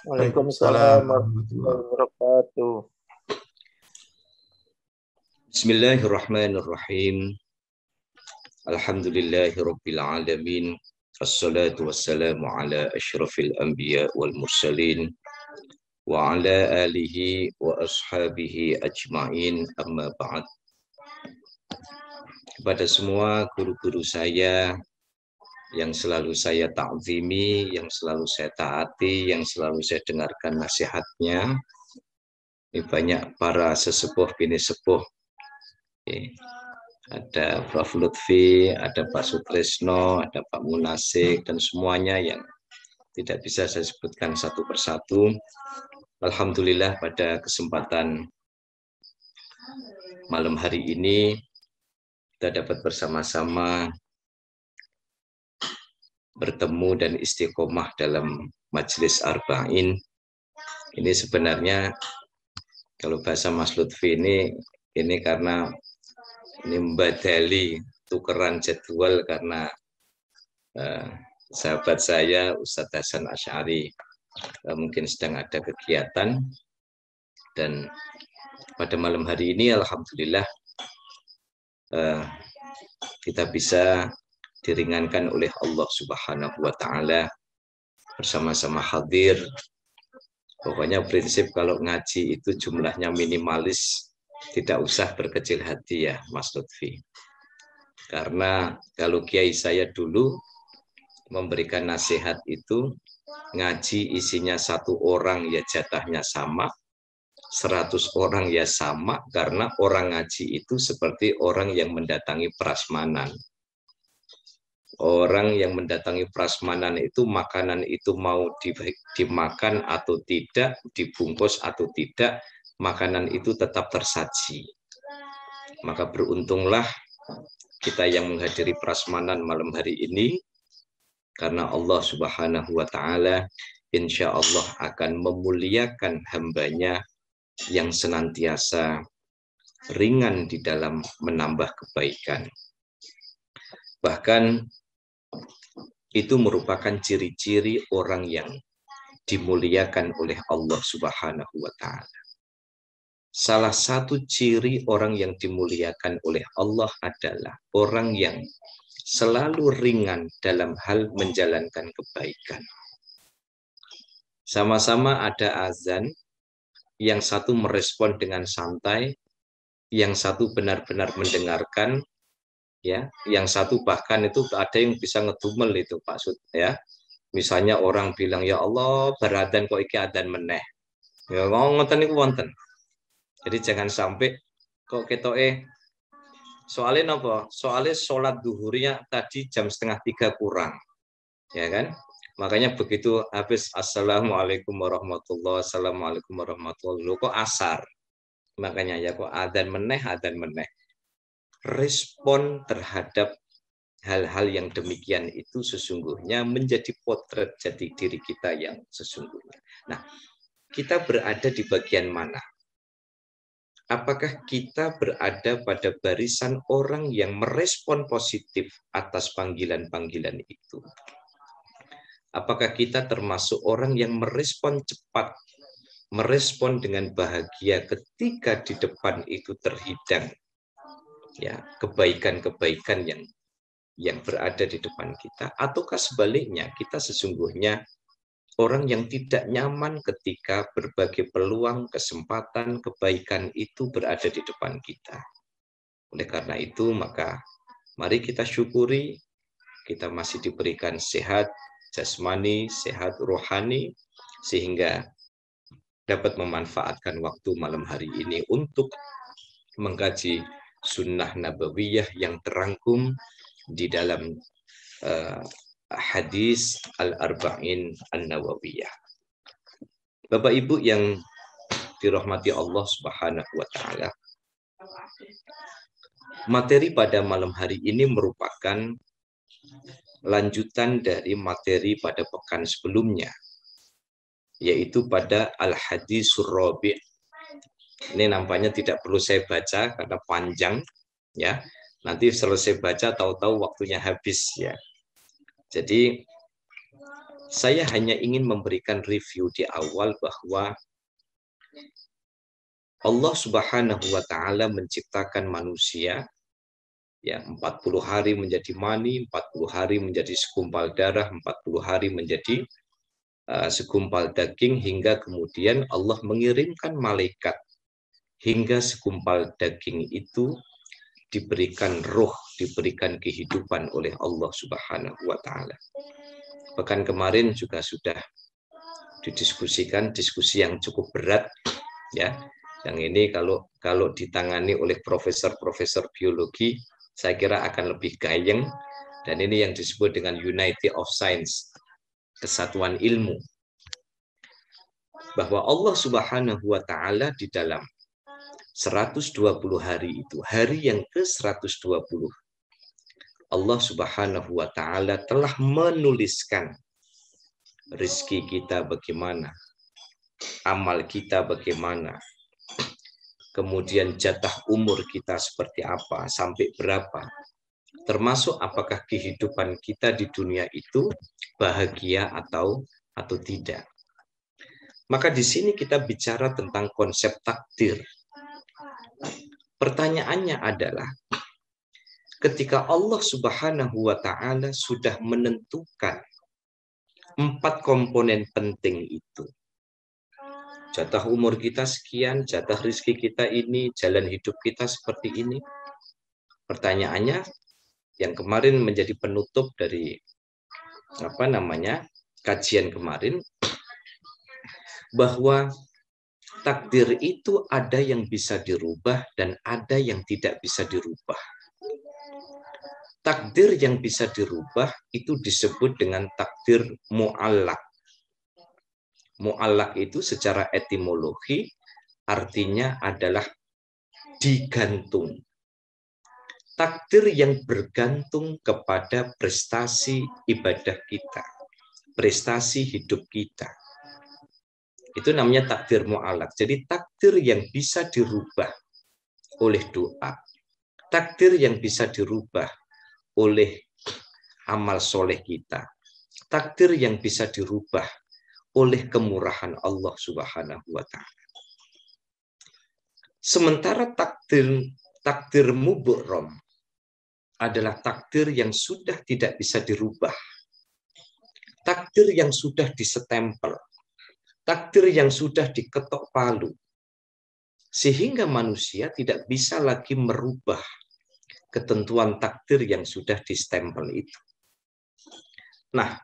Waalaikumsalam Waalaikumsalam warahmatullahi warahmatullahi. wabarakatuh. Bismillahirrahmanirrahim. Alhamdulillahirabbil alamin. Assalatu wassalamu ala asyrafil anbiya wal mursalin wa ala alihi wa ashabihi ajmain, amma ba'd. Kepada semua guru-guru saya yang selalu saya ta'zimi, yang selalu saya taati, yang selalu saya dengarkan nasihatnya. Ini banyak para sesepuh bini sepuh. Ada Prof. Lutfi, ada Pak Sutrisno, ada Pak Munasik, dan semuanya yang tidak bisa saya sebutkan satu persatu. Alhamdulillah pada kesempatan malam hari ini kita dapat bersama-sama bertemu dan istiqomah dalam majelis arba'in. Ini sebenarnya kalau bahasa Mas Lutfi ini karena ini membadali tukeran jadwal karena sahabat saya Ustadz Hasan Asy'ari mungkin sedang ada kegiatan, dan pada malam hari ini alhamdulillah kita bisa diringankan oleh Allah Subhanahu wa taala bersama-sama hadir. Pokoknya prinsip kalau ngaji itu jumlahnya minimalis, tidak usah berkecil hati ya Mas Lutfi. Karena kalau kiai saya dulu memberikan nasihat itu, ngaji isinya 1 orang ya jatahnya sama, 100 orang ya sama, karena orang ngaji itu seperti orang yang mendatangi prasmanan. Orang yang mendatangi prasmanan itu makanan itu mau dimakan atau tidak, dibungkus atau tidak, makanan itu tetap tersaji. Maka beruntunglah kita yang menghadiri prasmanan malam hari ini, karena Allah Subhanahu wa taala insya Allah akan memuliakan hambanya yang senantiasa ringan di dalam menambah kebaikan. Bahkan itu merupakan ciri-ciri orang yang dimuliakan oleh Allah Subhanahu wa taala. Salah satu ciri orang yang dimuliakan oleh Allah adalah orang yang selalu ringan dalam hal menjalankan kebaikan. Sama-sama ada azan, yang satu merespon dengan santai, yang satu benar-benar mendengarkan, ya, yang satu bahkan itu ada yang bisa ngedumel itu Pak Sud, ya. Misalnya orang bilang ya Allah beradan kok iki adan meneh. Ya ngoten niku wonten. Jadi jangan sampai kok ketoke soalnya apa? Soalnya sholat duhurnya tadi jam 2:30 kurang. Ya kan? Makanya begitu habis assalamualaikum warahmatullahi wabarakatuh, assalamualaikum warahmatullahi wabarakatuh, kok asar. Makanya ya kok adan meneh, adan meneh. Respon terhadap hal-hal yang demikian itu sesungguhnya menjadi potret jati diri kita yang sesungguhnya. Nah, kita berada di bagian mana? Apakah kita berada pada barisan orang yang merespon positif atas panggilan-panggilan itu? Apakah kita termasuk orang yang merespon cepat, merespon dengan bahagia ketika di depan itu terhidang ya kebaikan-kebaikan yang berada di depan kita, ataukah sebaliknya kita sesungguhnya orang yang tidak nyaman ketika berbagai peluang, kesempatan, kebaikan itu berada di depan kita. Oleh karena itu, maka mari kita syukuri kita masih diberikan sehat jasmani, sehat rohani, sehingga dapat memanfaatkan waktu malam hari ini untuk mengkaji sunnah nabawiyah yang terangkum di dalam hadis Al-Arba'in An-Nawawiyah. Bapak Ibu yang dirahmati Allah Subhanahu wa taala, materi pada malam hari ini merupakan lanjutan dari materi pada pekan sebelumnya, yaitu pada Al-Hadisur Rabi'. Ini nampaknya tidak perlu saya baca karena panjang ya. Nanti selesai baca tahu-tahu waktunya habis ya. Jadi Saya hanya ingin memberikan review di awal bahwa Allah Subhanahu wa taala menciptakan manusia ya 40 hari menjadi mani, 40 hari menjadi segumpal darah, 40 hari menjadi segumpal daging hingga kemudian Allah mengirimkan malaikat hingga segumpal daging itu diberikan roh, diberikan kehidupan oleh Allah Subhanahu wa taala. Pekan kemarin juga sudah didiskusikan diskusi yang cukup berat ya. Yang ini kalau ditangani oleh profesor-profesor biologi, saya kira akan lebih gayeng, dan ini yang disebut dengan Unity of Science, kesatuan ilmu. Bahwa Allah Subhanahu wa taala di dalam 120 hari itu, hari yang ke-120, Allah Subhanahu wa taala telah menuliskan rezeki kita bagaimana, amal kita bagaimana, kemudian jatah umur kita seperti apa, sampai berapa, termasuk apakah kehidupan kita di dunia itu bahagia atau tidak. Maka di sini kita bicara tentang konsep takdir. Pertanyaannya adalah, ketika Allah Subhanahu wa taala sudah menentukan 4 komponen penting itu, jatah umur kita sekian, jatah rezeki kita ini, jalan hidup kita seperti ini. Pertanyaannya yang kemarin menjadi penutup dari kajian kemarin, bahwa takdir itu ada yang bisa dirubah dan ada yang tidak bisa dirubah. Takdir yang bisa dirubah itu disebut dengan takdir mu'allaq. Mu'allaq itu secara etimologi artinya adalah digantung. Takdir yang bergantung kepada prestasi ibadah kita, prestasi hidup kita. Itu namanya takdir mu'allaq. Jadi takdir yang bisa dirubah oleh doa, takdir yang bisa dirubah oleh amal soleh kita, takdir yang bisa dirubah oleh kemurahan Allah Subhanahu wa taala. Sementara takdir mubrom adalah takdir yang sudah tidak bisa dirubah. Takdir yang sudah disestempel. Takdir yang sudah diketok palu. Sehingga manusia tidak bisa lagi merubah ketentuan takdir yang sudah distempel itu. Nah,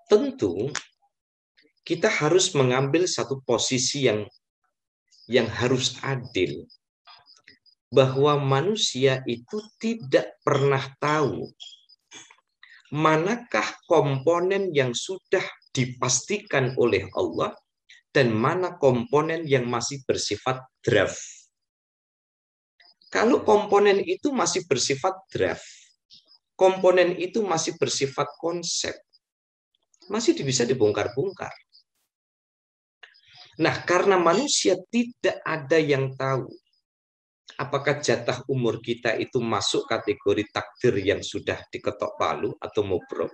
tentu kita harus mengambil satu posisi yang harus adil, bahwa manusia itu tidak pernah tahu manakah komponen yang sudah dipastikan oleh Allah dan mana komponen yang masih bersifat draft. Kalau komponen itu masih bersifat draft, komponen itu masih bersifat konsep, masih bisa dibongkar-bongkar. Nah, karena manusia tidak ada yang tahu apakah jatah umur kita itu masuk kategori takdir yang sudah diketok palu atau mubrom,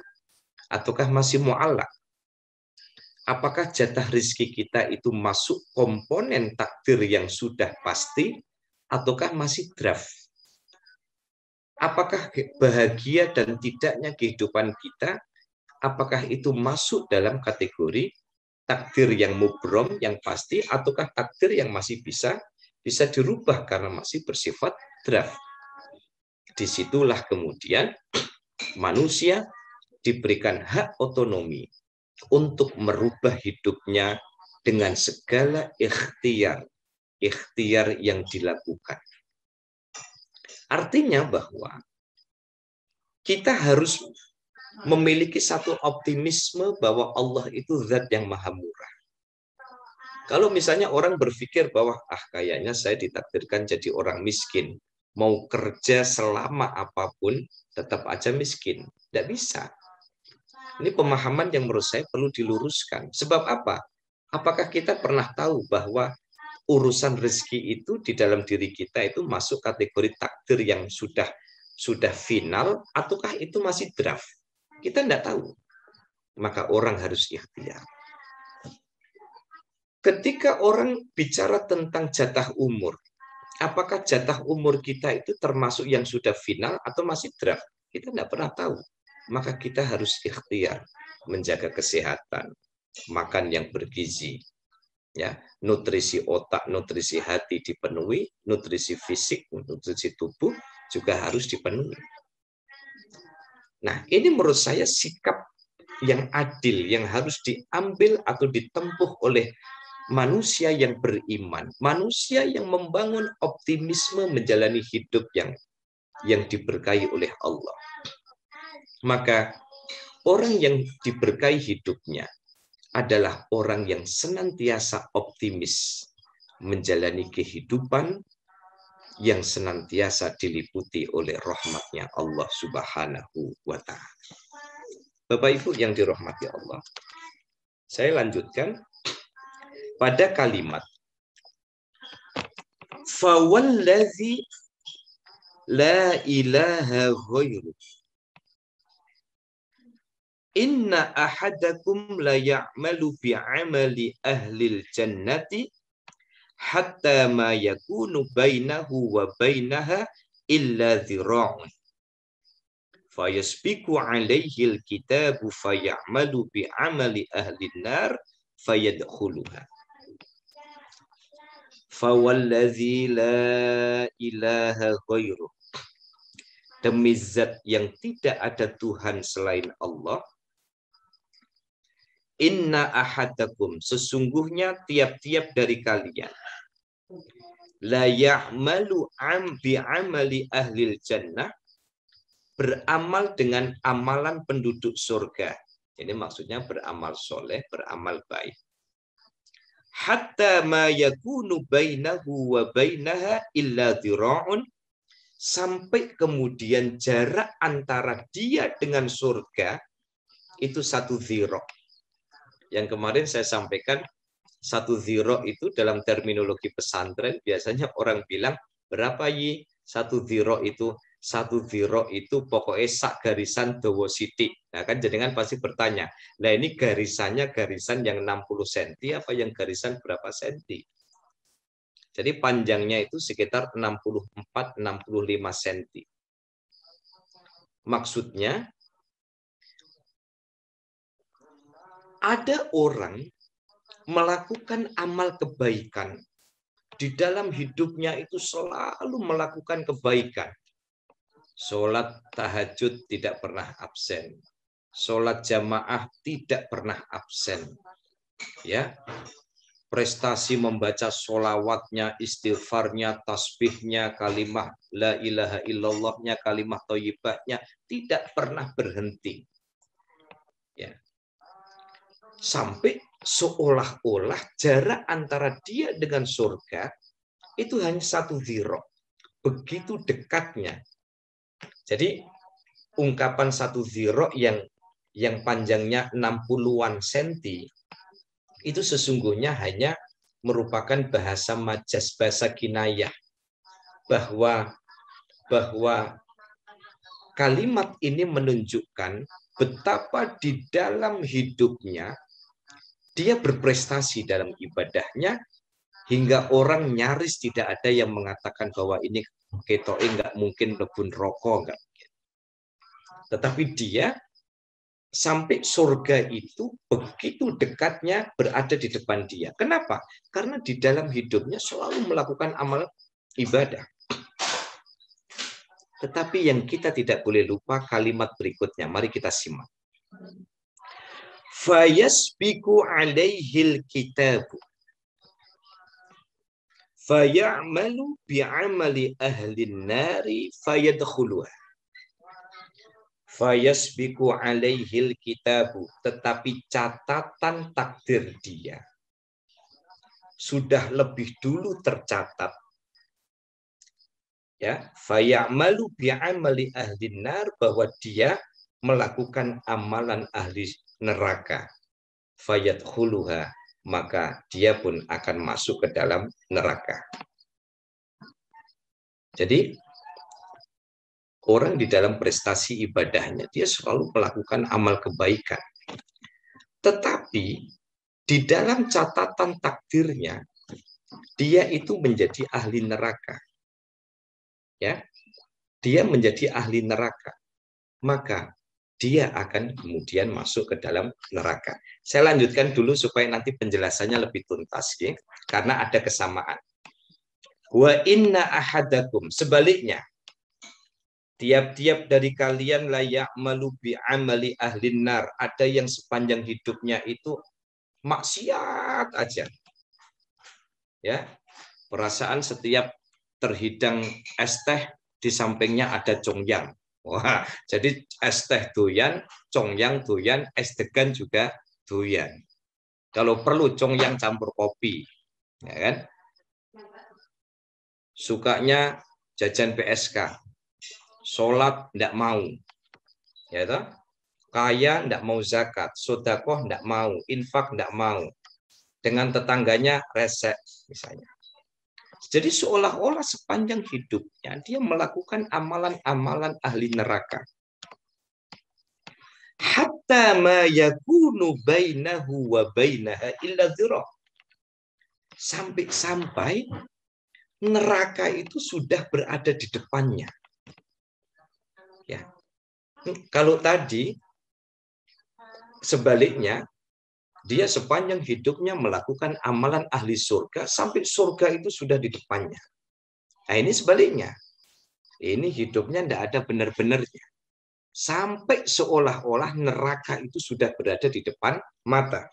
ataukah masih mu'allaq. Apakah jatah rezeki kita itu masuk komponen takdir yang sudah pasti, ataukah masih draft. Apakah bahagia dan tidaknya kehidupan kita, apakah itu masuk dalam kategori takdir yang mubrom, yang pasti, ataukah takdir yang masih bisa dirubah karena masih bersifat draft. Disitulah kemudian manusia diberikan hak otonomi untuk merubah hidupnya dengan segala ikhtiar yang dilakukan. Artinya bahwa kita harus memiliki satu optimisme bahwa Allah itu zat yang maha murah. Kalau misalnya orang berpikir bahwa kayaknya saya ditakdirkan jadi orang miskin, mau kerja selama apapun tetap aja miskin. Tidak bisa. Ini pemahaman yang menurut saya perlu diluruskan. Sebab apa? Apakah kita pernah tahu bahwa urusan rezeki itu di dalam diri kita itu masuk kategori takdir yang sudah final, ataukah itu masih draft? Kita tidak tahu. maka orang harus ikhtiar. Ketika orang bicara tentang jatah umur, apakah jatah umur kita itu termasuk yang sudah final atau masih draft? Kita tidak pernah tahu. Maka kita harus ikhtiar, menjaga kesehatan, makan yang bergizi, ya, nutrisi otak, nutrisi hati dipenuhi, nutrisi fisik, nutrisi tubuh juga harus dipenuhi. Nah, ini menurut saya sikap yang adil yang harus diambil atau ditempuh oleh manusia yang beriman, manusia yang membangun optimisme menjalani hidup yang diberkahi oleh Allah. Maka orang yang diberkahi hidupnya adalah orang yang senantiasa optimis menjalani kehidupan yang senantiasa diliputi oleh rahmatnya Allah Subhanahu wa Ta'ala. Bapak Ibu yang dirahmati Allah, saya lanjutkan pada kalimat fawallazi la ilaha ghairu inna ahadakum la ya'malu bi'amali ahlil jannati hatta ma yakunu bainahu wa bainaha illa dhira'un fayasbiqu alaihi alkitabu fayamalu bi'amali ahlin nar fayadkhuluha. Fawallazi la ilaha ghairuh, demi zat yang tidak ada Tuhan selain Allah, inna ahadakum, sesungguhnya tiap-tiap dari kalian, la ya'malu bi'amali ahlil jannah, beramal dengan amalan penduduk surga. Ini maksudnya beramal soleh, beramal baik. Hatta ma yakunu bainahu wa bainaha illa dhira'un, sampai kemudian jarak antara dia dengan surga itu 1 dhira'. Yang kemarin saya sampaikan 1 dhira' itu dalam terminologi pesantren biasanya orang bilang berapa yi 1 dhira' itu? 1 dhira' itu pokoknya sak garisan dawa sithik. Nah kan jenengan pasti bertanya, nah ini garisannya garisan yang 60 cm apa yang garisan berapa senti? Jadi panjangnya itu sekitar 64-65 cm. Maksudnya ada orang melakukan amal kebaikan di dalam hidupnya itu selalu melakukan kebaikan. Sholat tahajud tidak pernah absen. Sholat jamaah tidak pernah absen. Ya, prestasi membaca sholawatnya, istighfarnya, tasbihnya, kalimah la ilaha illallahnya, kalimah thayyibahnya tidak pernah berhenti. Ya. Sampai seolah-olah jarak antara dia dengan surga itu hanya 1 dhira'. Begitu dekatnya. Jadi ungkapan 1 dhira' yang panjangnya 60-an senti itu sesungguhnya hanya merupakan bahasa majas, bahasa kinayah, bahwa kalimat ini menunjukkan betapa di dalam hidupnya dia berprestasi dalam ibadahnya hingga orang nyaris tidak ada yang mengatakan bahwa ini ketoke nggak mungkin lebih rokok, nggak mungkin. Tetapi dia sampai surga itu begitu dekatnya berada di depan dia. Kenapa? Karena di dalam hidupnya selalu melakukan amal ibadah. Tetapi yang kita tidak boleh lupa kalimat berikutnya. Mari kita simak. Fayasbiqu alaihil kitabu fayamalu bi'amali ahlin nari fayadkhuluha. Fayasbiqu alaihil kitabu, tetapi catatan takdir dia sudah lebih dulu tercatat. Ya, fayamalu bi'amali ahlin nar, bahwa dia melakukan amalan ahli neraka. Fayadkhuluha, maka dia pun akan masuk ke dalam neraka. Jadi orang di dalam prestasi ibadahnya dia selalu melakukan amal kebaikan. Tetapi di dalam catatan takdirnya, dia itu menjadi ahli neraka. Ya, dia menjadi ahli neraka. Maka dia akan kemudian masuk ke dalam neraka. Saya lanjutkan dulu supaya nanti penjelasannya lebih tuntas, ya, karena ada kesamaan. Wa inna ahadakum, sebaliknya, tiap-tiap dari kalian layak melubi amali ahlin nar. Ada yang sepanjang hidupnya itu maksiat aja. Ya, perasaan setiap terhidang es teh di sampingnya ada congyang. Wah, jadi es teh doyan, congyang doyan, es degan juga doyan. Kalau perlu congyang campur kopi, ya kan? Sukanya jajan PSK, sholat tidak mau, ya toh? Kaya tidak mau zakat, sodakoh tidak mau, infak tidak mau. Dengan tetangganya resek misalnya. Jadi seolah-olah sepanjang hidupnya dia melakukan amalan-amalan ahli neraka. Hatta ma yakunu bainahu wa bainaha illa dzira. Sampai-sampai neraka itu sudah berada di depannya. Ya. Kalau tadi sebaliknya, dia sepanjang hidupnya melakukan amalan ahli surga sampai surga itu sudah di depannya. Nah, ini sebaliknya. Ini hidupnya tidak ada benar-benarnya. Sampai seolah-olah neraka itu sudah berada di depan mata.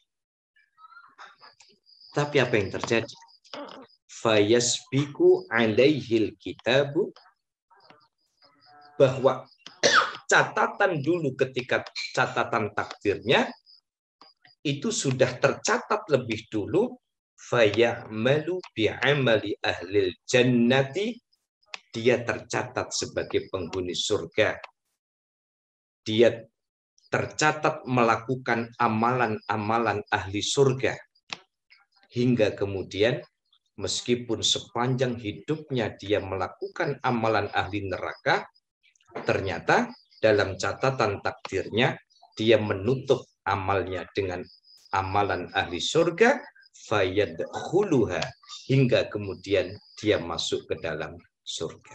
Tapi apa yang terjadi? Fayasbiku alaihil kitabu, bahwa catatan dulu ketika catatan takdirnya itu sudah tercatat lebih dulu, fayamalu bi'amali ahlil jannati, dia tercatat sebagai penghuni surga. Dia tercatat melakukan amalan-amalan ahli surga. Hingga kemudian meskipun sepanjang hidupnya dia melakukan amalan ahli neraka, ternyata dalam catatan takdirnya dia menutup amalnya dengan amalan ahli surga, fayadkhuluha, hingga kemudian dia masuk ke dalam surga.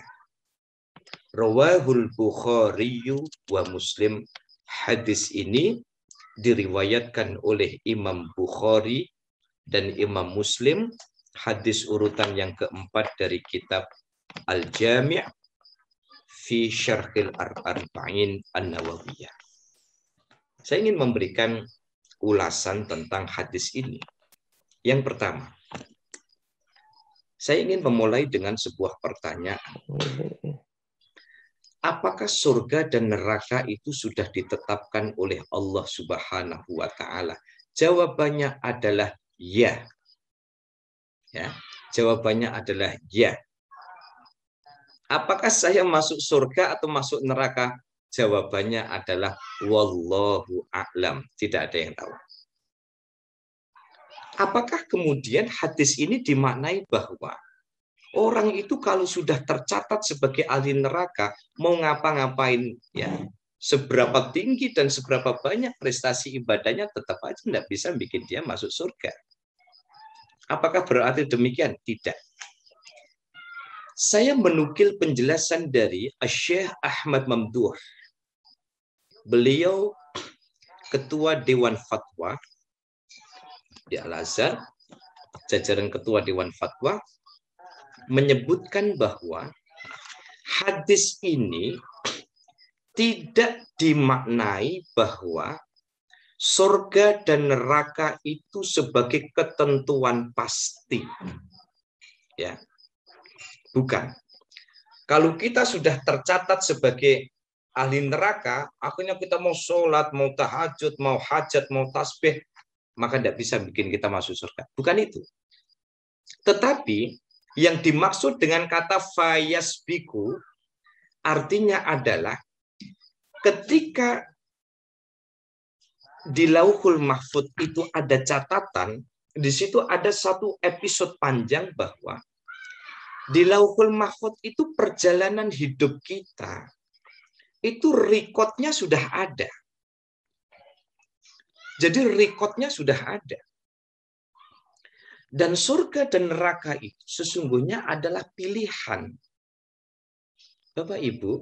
Rawahul Bukhari wa Muslim. Hadis ini diriwayatkan oleh Imam Bukhari dan Imam Muslim. Hadis urutan yang keempat dari kitab Al-Jami' fi Syarhil Arba'in An-Nawawiyah. Saya ingin memberikan ulasan tentang hadis ini. Yang pertama, saya ingin memulai dengan sebuah pertanyaan. Apakah surga dan neraka itu sudah ditetapkan oleh Allah Subhanahu wa taala? Jawabannya adalah ya. Ya, jawabannya adalah ya. Apakah saya masuk surga atau masuk neraka? Jawabannya adalah wallahu a'lam. Tidak ada yang tahu. Apakah kemudian hadis ini dimaknai bahwa orang itu kalau sudah tercatat sebagai ahli neraka, mau ngapa-ngapain, ya, seberapa tinggi dan seberapa banyak prestasi ibadahnya, tetap aja tidak bisa bikin dia masuk surga. Apakah berarti demikian? Tidak. Saya menukil penjelasan dari Syekh Ahmad Mamduh. Beliau ketua Dewan Fatwa di Al-Azhar, jajaran ketua Dewan Fatwa, menyebutkan bahwa hadis ini tidak dimaknai bahwa surga dan neraka itu sebagai ketentuan pasti. Ya. Bukan. Kalau kita sudah tercatat sebagai ahli neraka, akhirnya kita mau sholat, mau tahajud, mau hajat, mau tasbih, maka tidak bisa bikin kita masuk surga. Bukan itu. Tetapi yang dimaksud dengan kata fayasbiku artinya adalah ketika di Lauhul Mahfud itu ada catatan, di situ ada satu episode panjang bahwa di Lauhul Mahfud itu perjalanan hidup kita itu rekodnya sudah ada. Jadi rekodnya sudah ada. Dan surga dan neraka itu sesungguhnya adalah pilihan. Bapak Ibu,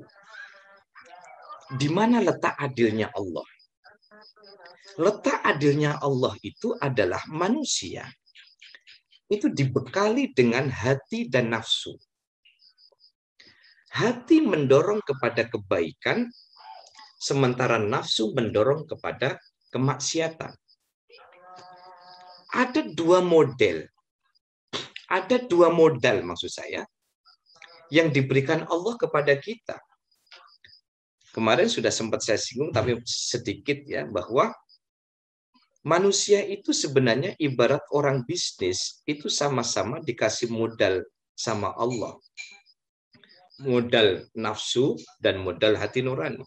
di mana letak adilnya Allah? Letak adilnya Allah itu adalah manusia itu dibekali dengan hati dan nafsu. Hati mendorong kepada kebaikan, sementara nafsu mendorong kepada kemaksiatan. Ada dua modal maksud saya, yang diberikan Allah kepada kita. Kemarin sudah sempat saya singgung, tapi sedikit ya, bahwa manusia itu sebenarnya ibarat orang bisnis, itu sama-sama dikasih modal sama Allah. Modal nafsu dan modal hati nurani.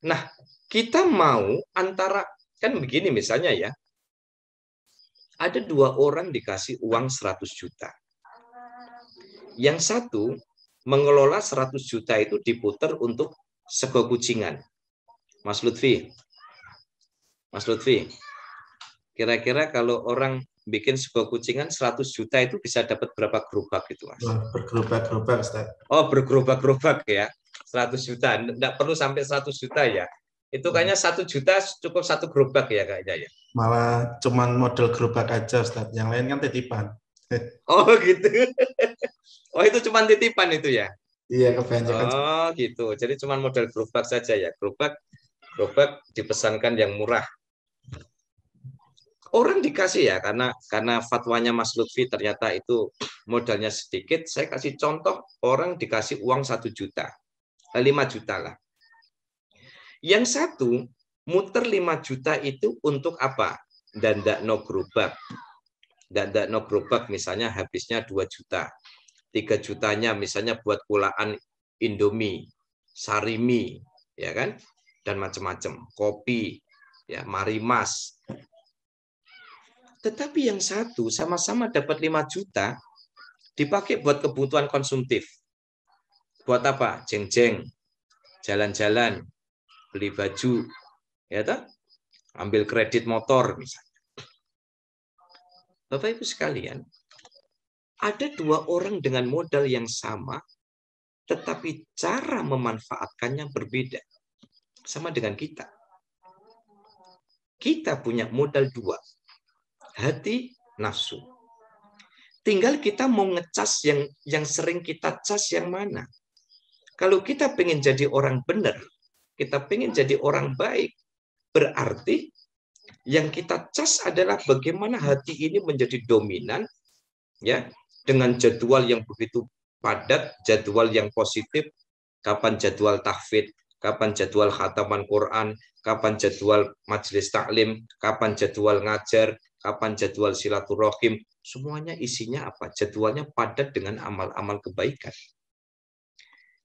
Nah, kita mau antara, kan begini misalnya ya, ada dua orang dikasih uang 100 juta. Yang satu mengelola 100 juta itu diputar untuk sego kucingan. Mas Lutfi, kira-kira kalau orang bikin sego kucingan 100 juta itu bisa dapat berapa gerobak itu, Mas? Bergerobak-gerobak, Ustaz. Oh, bergerobak-gerobak ya. 100 juta, enggak perlu sampai 100 juta ya. Itu kayaknya 1 juta cukup satu gerobak ya kayaknya ya. Malah cuman model gerobak aja, Ustaz. Yang lain kan titipan. Oh gitu. Oh itu cuma titipan itu ya. Iya, kebanyakan. Oh gitu. Jadi cuma model gerobak saja ya. Gerobak dipesankan yang murah. Orang dikasih ya karena fatwanya Mas Lutfi ternyata itu modalnya sedikit. Saya kasih contoh orang dikasih uang 1 juta, 5 juta lah. Yang satu muter 5 juta itu untuk apa? Dandakno gerobak. Dandakno gerobak misalnya habisnya 2 juta. 3 jutanya misalnya buat kulaan Indomie, Sarimi, ya kan? Dan macam-macam, kopi, ya, Marimas. Tetapi yang satu sama-sama dapat 5 juta dipakai buat kebutuhan konsumtif. Buat apa? Jeng-jeng, jalan-jalan, beli baju, ya toh? Ambil kredit motor misalnya. Bapak Ibu sekalian, ada dua orang dengan modal yang sama, tetapi cara memanfaatkannya berbeda. Sama dengan kita. Kita punya modal dua. Hati, nafsu. Tinggal kita mau ngecas yang sering kita cas yang mana. Kalau kita pengen jadi orang benar, kita pengen jadi orang baik, berarti yang kita cas adalah bagaimana hati ini menjadi dominan, ya, dengan jadwal yang begitu padat, jadwal yang positif, kapan jadwal tahfidz, kapan jadwal khataman Quran, kapan jadwal majelis taklim, kapan jadwal ngajar, kapan jadwal silaturahim, semuanya isinya apa? Jadwalnya padat dengan amal-amal kebaikan.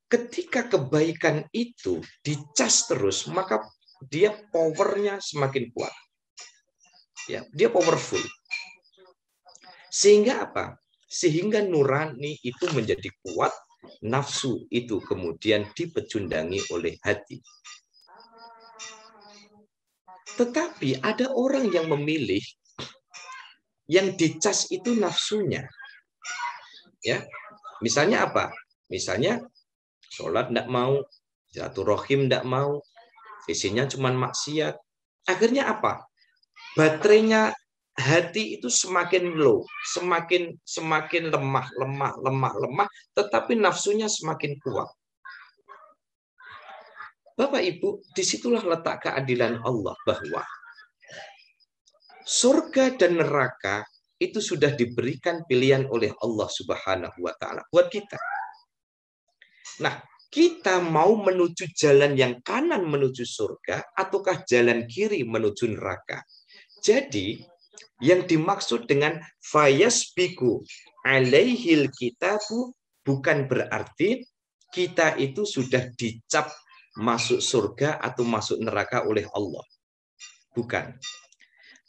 Ketika kebaikan itu dicas terus, maka dia powernya semakin kuat. Ya, dia powerful. Sehingga apa? Sehingga nurani itu menjadi kuat, nafsu itu kemudian dipecundangi oleh hati. Tetapi ada orang yang memilih yang dicas itu nafsunya. Ya, misalnya apa? Misalnya sholat tidak mau, silaturahim tidak mau, isinya cuma maksiat. Akhirnya apa? Baterainya hati itu semakin low, semakin lemah, tetapi nafsunya semakin kuat. Bapak Ibu, disitulah letak keadilan Allah bahwa surga dan neraka itu sudah diberikan pilihan oleh Allah Subhanahu wa taala buat kita. Nah, kita mau menuju jalan yang kanan menuju surga ataukah jalan kiri menuju neraka. Jadi, yang dimaksud dengan fayasbiku alaihil kitabu bukan berarti kita itu sudah dicap masuk surga atau masuk neraka oleh Allah. Bukan.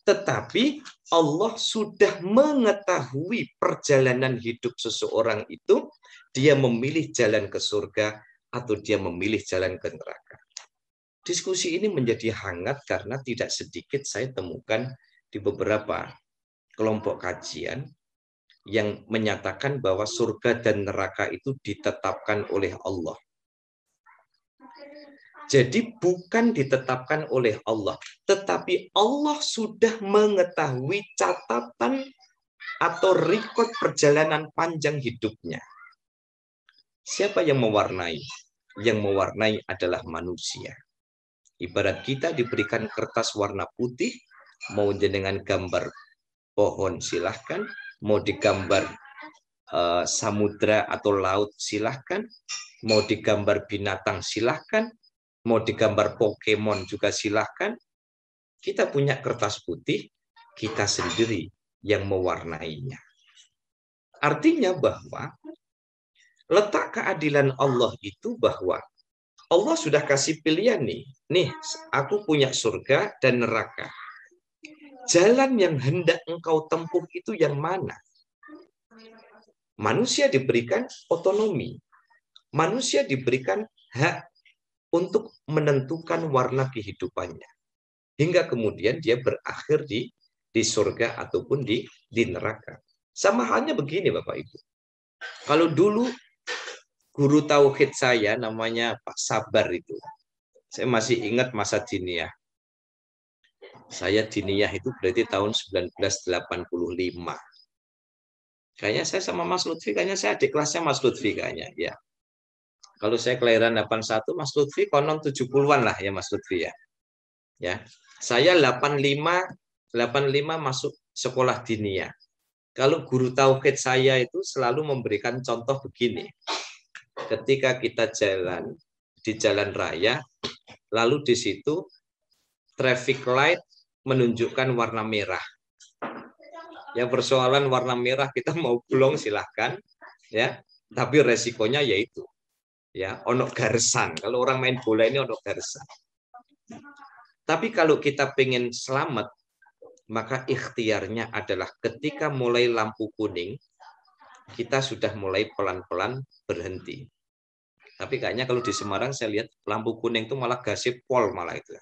Tetapi Allah sudah mengetahui perjalanan hidup seseorang itu, dia memilih jalan ke surga atau dia memilih jalan ke neraka. diskusi ini menjadi hangat karena tidak sedikit saya temukan di beberapa kelompok kajian yang menyatakan bahwa surga dan neraka itu ditetapkan oleh Allah. Jadi bukan ditetapkan oleh Allah, tetapi Allah sudah mengetahui catatan atau rekod perjalanan panjang hidupnya. Siapa yang mewarnai? Yang mewarnai adalah manusia. Ibarat kita diberikan kertas warna putih, mau dengan gambar pohon silahkan, mau digambar samudra atau laut silahkan, mau digambar binatang silahkan, mau digambar Pokemon juga silahkan. Kita punya kertas putih, kita sendiri yang mewarnainya. Artinya bahwa letak keadilan Allah itu bahwa Allah sudah kasih pilihan nih. Nih, aku punya surga dan neraka. Jalan yang hendak engkau tempuh itu yang mana? Manusia diberikan otonomi. Manusia diberikan hak untuk menentukan warna kehidupannya. Hingga kemudian dia berakhir di surga ataupun di neraka. Sama halnya begini Bapak Ibu. Kalau dulu guru tauhid saya namanya Pak Sabar itu. Saya masih ingat masa diniyah. Saya diniyah itu berarti tahun 1985. Kayaknya saya sama Mas Lutfi, kayaknya saya adik kelasnya Mas Lutfi kayaknya. Ya. Kalau saya kelahiran 81, Mas Lutfi konon 70-an lah ya Mas Lutfi ya. Ya. Saya 85 masuk sekolah diniyah. Kalau guru tauhid saya itu selalu memberikan contoh begini. Ketika kita jalan di jalan raya, lalu di situ traffic light menunjukkan warna merah. Ya persoalan warna merah kita mau gulung silahkan, ya. Tapi resikonya yaitu, ya ono garesan. Kalau orang main bola ini ono garesan. Tapi kalau kita pengen selamat, maka ikhtiarnya adalah ketika mulai lampu kuning, kita sudah mulai pelan-pelan berhenti. Tapi kayaknya kalau di Semarang saya lihat lampu kuning itu malah gasip pol malah itu.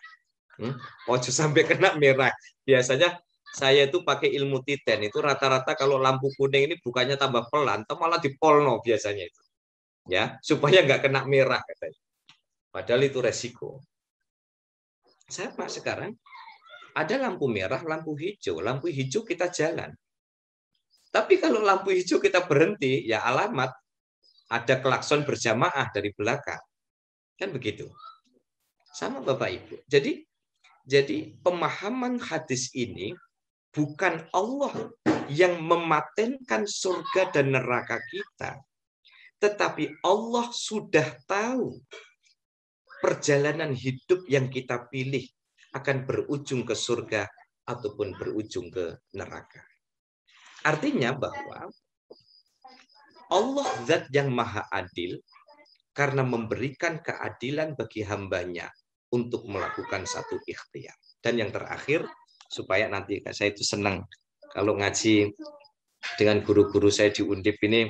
Ojo sampai kena merah. Biasanya saya itu pakai ilmu titen itu rata-rata kalau lampu kuning ini bukannya tambah pelan, atau malah dipolno biasanya itu. Ya, supaya nggak kena merah katanya. Padahal itu resiko. Saya Pak sekarang ada lampu merah, lampu hijau. Lampu hijau kita jalan. Tapi kalau lampu hijau kita berhenti, ya alamat ada klakson berjamaah dari belakang. Kan begitu. Sama Bapak Ibu. Jadi pemahaman hadis ini bukan Allah yang mematenkan surga dan neraka kita. Tetapi Allah sudah tahu perjalanan hidup yang kita pilih akan berujung ke surga ataupun berujung ke neraka. Artinya bahwa Allah zat yang maha adil karena memberikan keadilan bagi hambanya untuk melakukan satu ikhtiar. Dan yang terakhir, supaya nanti saya itu senang kalau ngaji dengan guru-guru saya di Undip ini,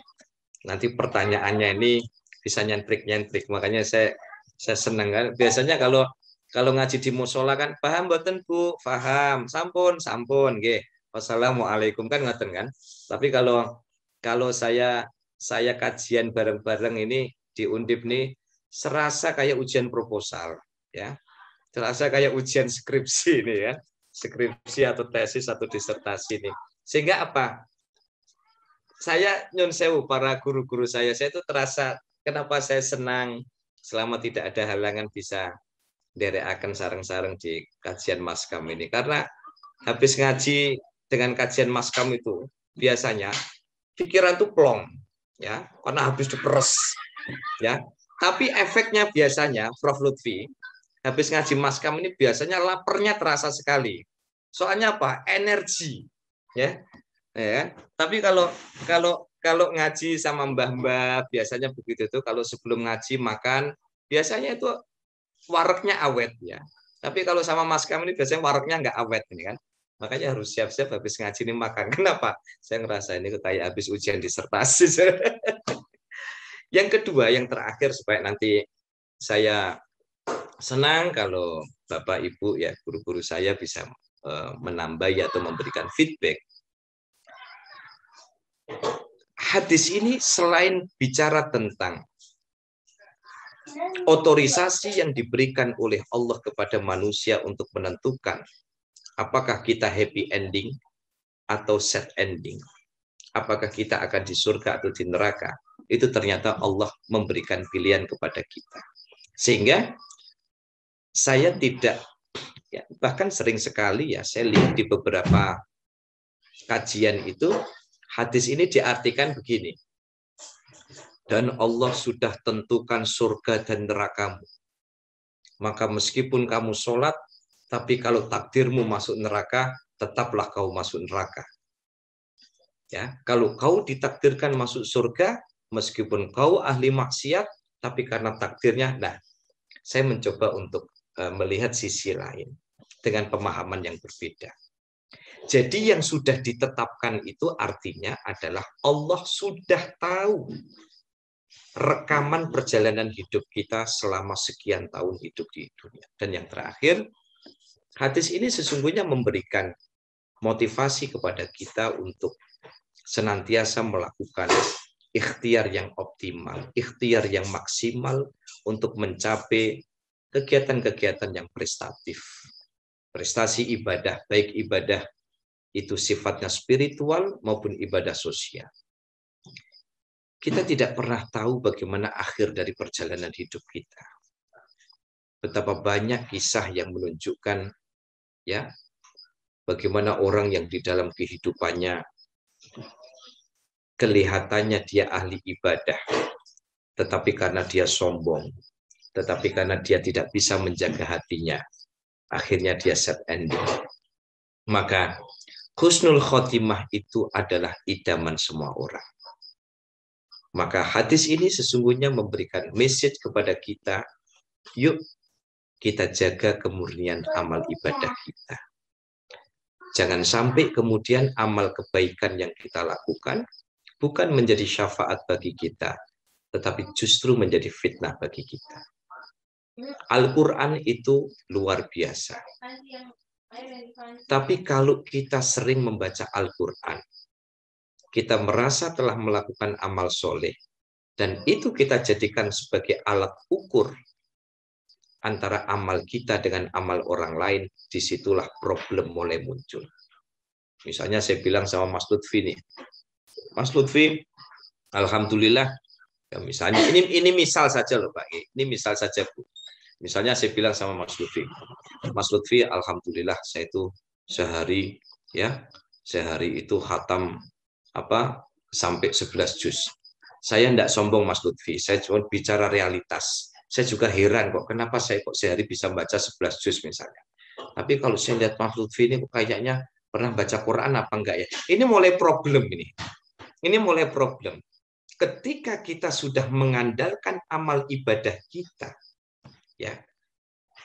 nanti pertanyaannya ini bisa nyentrik-nyentrik. Makanya saya senang kan. Biasanya kalau ngaji di musola kan, paham mboten Bu? Paham. Sampun, nggih. Wassalamualaikum kan ngoten kan. Tapi kalau saya kajian bareng-bareng ini di Undip nih serasa kayak ujian proposal ya. Serasa kayak ujian skripsi nih ya. Skripsi atau tesis atau disertasi nih. Sehingga apa? Saya nyun sewu para guru-guru saya itu terasa kenapa saya senang selama tidak ada halangan bisa nderekaken sareng-sareng di kajian Maskam ini. Karena habis ngaji dengan kajian Maskam itu biasanya pikiran tuh plong ya, karena habis diperes ya. Tapi efeknya biasanya Prof Lutfi habis ngaji Maskam ini biasanya laparnya terasa sekali. Soalnya apa? Energi ya. Ya, tapi kalau ngaji sama mbah-mbah biasanya begitu tuh, kalau sebelum ngaji makan biasanya itu waraknya awet ya. Tapi kalau sama Mas Kam ini biasanya waraknya nggak awet ini kan. Makanya harus siap-siap habis ngaji ini makan. Kenapa? Saya ngerasa ini kayak habis ujian disertasi. Yang kedua, yang terakhir supaya nanti saya senang kalau Bapak Ibu ya guru-guru saya bisa menambahi atau memberikan feedback. Hadis ini selain bicara tentang otorisasi yang diberikan oleh Allah kepada manusia untuk menentukan apakah kita happy ending atau sad ending, apakah kita akan di surga atau di neraka, itu ternyata Allah memberikan pilihan kepada kita. Sehingga saya tidak, ya, bahkan sering sekali ya saya lihat di beberapa kajian itu, hadis ini diartikan begini, dan Allah sudah tentukan surga dan nerakamu. Maka meskipun kamu sholat, tapi kalau takdirmu masuk neraka, tetaplah kau masuk neraka. Ya, kalau kau ditakdirkan masuk surga, meskipun kau ahli maksiat, tapi karena takdirnya, nah, saya mencoba untuk melihat sisi lain dengan pemahaman yang berbeda. Jadi yang sudah ditetapkan itu artinya adalah Allah sudah tahu rekaman perjalanan hidup kita selama sekian tahun hidup di dunia. Dan yang terakhir, hadis ini sesungguhnya memberikan motivasi kepada kita untuk senantiasa melakukan ikhtiar yang optimal, ikhtiar yang maksimal untuk mencapai kegiatan-kegiatan yang prestatif. Prestasi ibadah, baik ibadah itu sifatnya spiritual maupun ibadah sosial. Kita tidak pernah tahu bagaimana akhir dari perjalanan hidup kita. Betapa banyak kisah yang menunjukkan ya bagaimana orang yang di dalam kehidupannya kelihatannya dia ahli ibadah, tetapi karena dia sombong, tetapi karena dia tidak bisa menjaga hatinya, akhirnya dia sad ending. Maka husnul khotimah itu adalah idaman semua orang. Maka hadis ini sesungguhnya memberikan message kepada kita, yuk kita jaga kemurnian amal ibadah kita. Jangan sampai kemudian amal kebaikan yang kita lakukan bukan menjadi syafaat bagi kita, tetapi justru menjadi fitnah bagi kita. Al-Quran itu luar biasa. Tapi kalau kita sering membaca Al-Quran, kita merasa telah melakukan amal soleh, dan itu kita jadikan sebagai alat ukur antara amal kita dengan amal orang lain, disitulah problem mulai muncul. Misalnya saya bilang sama Mas Lutfi nih, Mas Lutfi, alhamdulillah, ya misalnya ini misal saja loh Pak, ini misal saja Bu. Misalnya saya bilang sama Mas Lutfi, alhamdulillah saya itu sehari itu khatam sampai 11 juz. Saya tidak sombong Mas Lutfi, saya cuma bicara realitas. Saya juga heran kok kenapa saya kok sehari bisa baca 11 juz misalnya. Tapi kalau saya lihat Mas Lutfi ini kayaknya pernah baca Quran apa enggak ya? Ini mulai problem ini. Ini mulai problem. Ketika kita sudah mengandalkan amal ibadah kita, ya,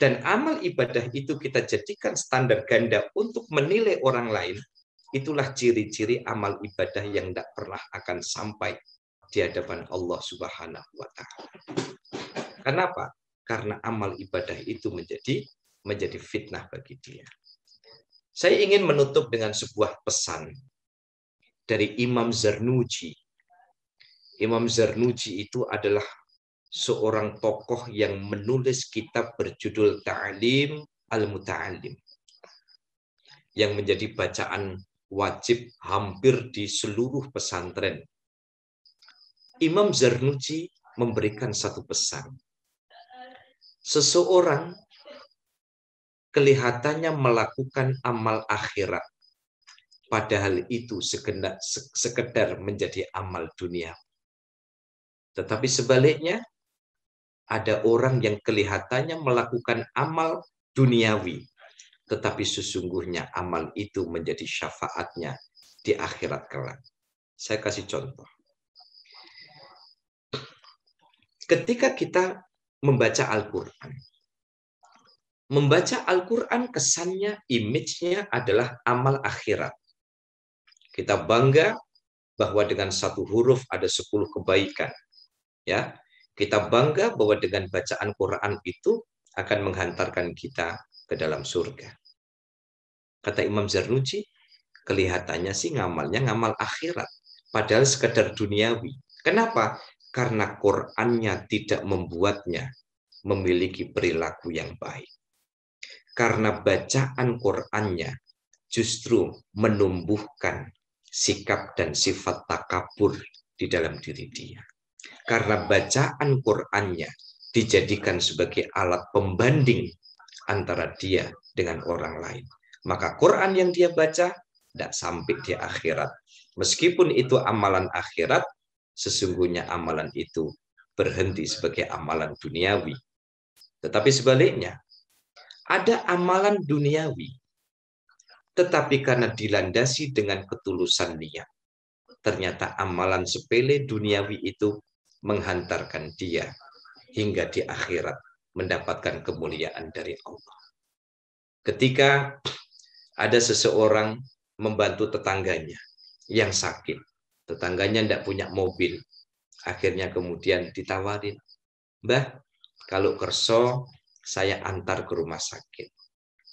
dan amal ibadah itu kita jadikan standar ganda untuk menilai orang lain, itulah ciri-ciri amal ibadah yang tidak pernah akan sampai di hadapan Allah Subhanahu wa Ta'ala. Kenapa? Karena amal ibadah itu menjadi fitnah bagi dia. Saya ingin menutup dengan sebuah pesan dari Imam Zarnuji. Imam Zarnuji itu adalah seorang tokoh yang menulis kitab berjudul Ta'lim al-Muta'allim, yang menjadi bacaan wajib hampir di seluruh pesantren. Imam Zarnuji memberikan satu pesan. Seseorang kelihatannya melakukan amal akhirat, padahal itu sekedar menjadi amal dunia. Tetapi sebaliknya, ada orang yang kelihatannya melakukan amal duniawi, tetapi sesungguhnya amal itu menjadi syafaatnya di akhirat kelak. Saya kasih contoh. Ketika kita membaca Al-Quran, kesannya, image-nya adalah amal akhirat. Kita bangga bahwa dengan satu huruf ada 10 kebaikan. Ya, kita bangga bahwa dengan bacaan Quran itu akan menghantarkan kita ke dalam surga. Kata Imam Zarnuji, kelihatannya sih ngamalnya ngamal akhirat, padahal sekedar duniawi. Kenapa? Karena Qur'annya tidak membuatnya memiliki perilaku yang baik. Karena bacaan Qur'annya justru menumbuhkan sikap dan sifat takabur di dalam diri dia. Karena bacaan Qur'annya dijadikan sebagai alat pembanding antara dia dengan orang lain. Maka Quran yang dia baca tidak sampai di akhirat. Meskipun itu amalan akhirat, sesungguhnya amalan itu berhenti sebagai amalan duniawi. Tetapi sebaliknya, ada amalan duniawi, tetapi karena dilandasi dengan ketulusan niat, ternyata amalan sepele duniawi itu menghantarkan dia hingga di akhirat mendapatkan kemuliaan dari Allah. Ketika ada seseorang membantu tetangganya yang sakit, tetangganya tidak punya mobil, akhirnya kemudian ditawarin, "Mbah, kalau kerso saya antar ke rumah sakit."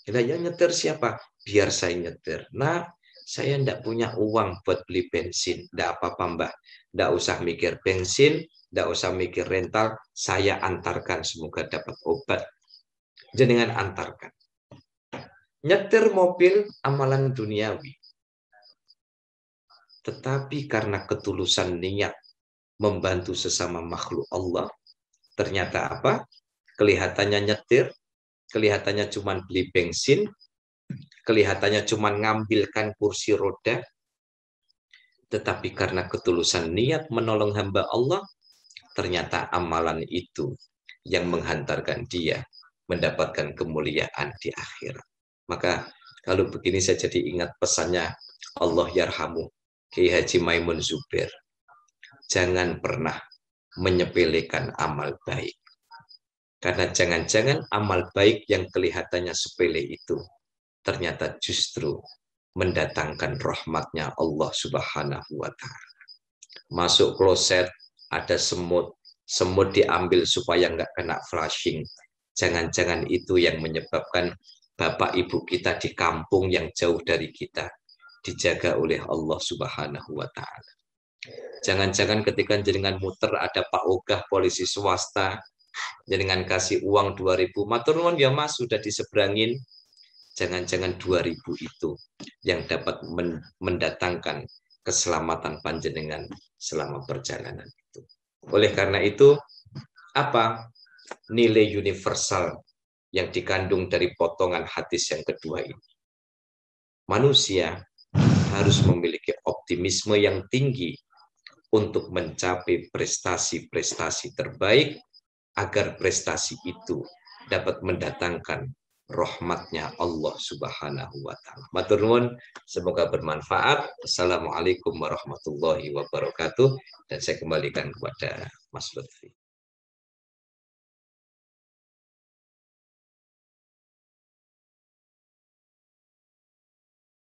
Yang nyetir siapa? Biar saya nyetir. Nah, saya tidak punya uang buat beli bensin. Tidak apa-apa, Mbah. Tidak usah mikir bensin, tidak usah mikir rental, saya antarkan, semoga dapat obat. Jenengan antarkan. Nyetir mobil amalan duniawi. Tetapi karena ketulusan niat membantu sesama makhluk Allah, ternyata apa? Kelihatannya nyetir, kelihatannya cuma beli bensin, kelihatannya cuma ngambilkan kursi roda, tetapi karena ketulusan niat menolong hamba Allah, ternyata amalan itu yang menghantarkan dia mendapatkan kemuliaan di akhirat. Maka kalau begini saya jadi ingat pesannya Allah yarhamu Kiai Haji Maimun Zubair. Jangan pernah menyepelekan amal baik. Karena jangan-jangan amal baik yang kelihatannya sepele itu ternyata justru mendatangkan rahmatnya Allah Subhanahu wa Ta'ala. Masuk kloset, ada semut, semut diambil supaya nggak kena flushing. Jangan-jangan itu yang menyebabkan bapak ibu kita di kampung yang jauh dari kita dijaga oleh Allah Subhanahu wa Ta'ala. Jangan-jangan ketika jenengan muter ada Pak Ogah polisi swasta, jenengan kasih uang 2.000, matur nuwun ya Mas, sudah diseberangin. Jangan-jangan 2.000 itu yang dapat mendatangkan keselamatan panjenengan selama perjalanan itu. Oleh karena itu, apa nilai universal yang dikandung dari potongan hadis yang kedua ini? Manusia harus memiliki optimisme yang tinggi untuk mencapai prestasi-prestasi terbaik, agar prestasi itu dapat mendatangkan rahmatnya Allah Subhanahu wa Ta'ala. Matur nuwun, semoga bermanfaat. Assalamualaikum warahmatullahi wabarakatuh. Dan saya kembalikan kepada Mas Lutfi.